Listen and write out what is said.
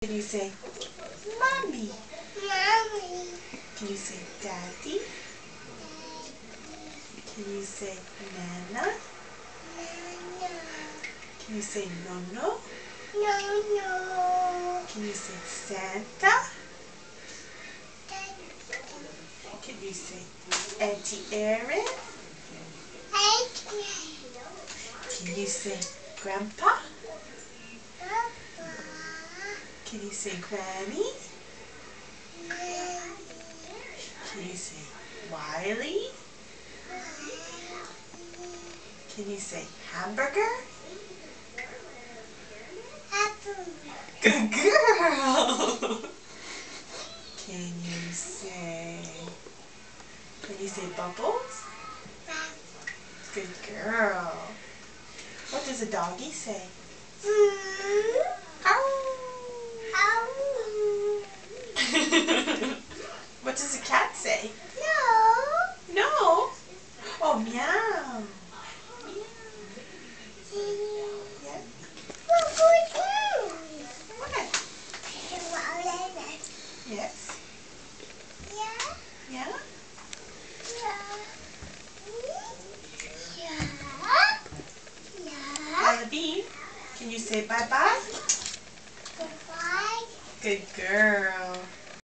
Can you say mommy? Mommy. Can you say daddy? Can you say nana? Nana. Can you say no? No. Can you say Santa? Can you say Auntie Erin? Can you say Grandpa? Can you say Granny? Can you say Wiley? Can you say hamburger? Good girl! Can you say Bubbles? Good girl. What does a doggy say? What does a cat say? No. Oh, meow. Yeah. What? Yes. Yeah. Wallaby, can you say bye-bye? Goodbye. Good girl.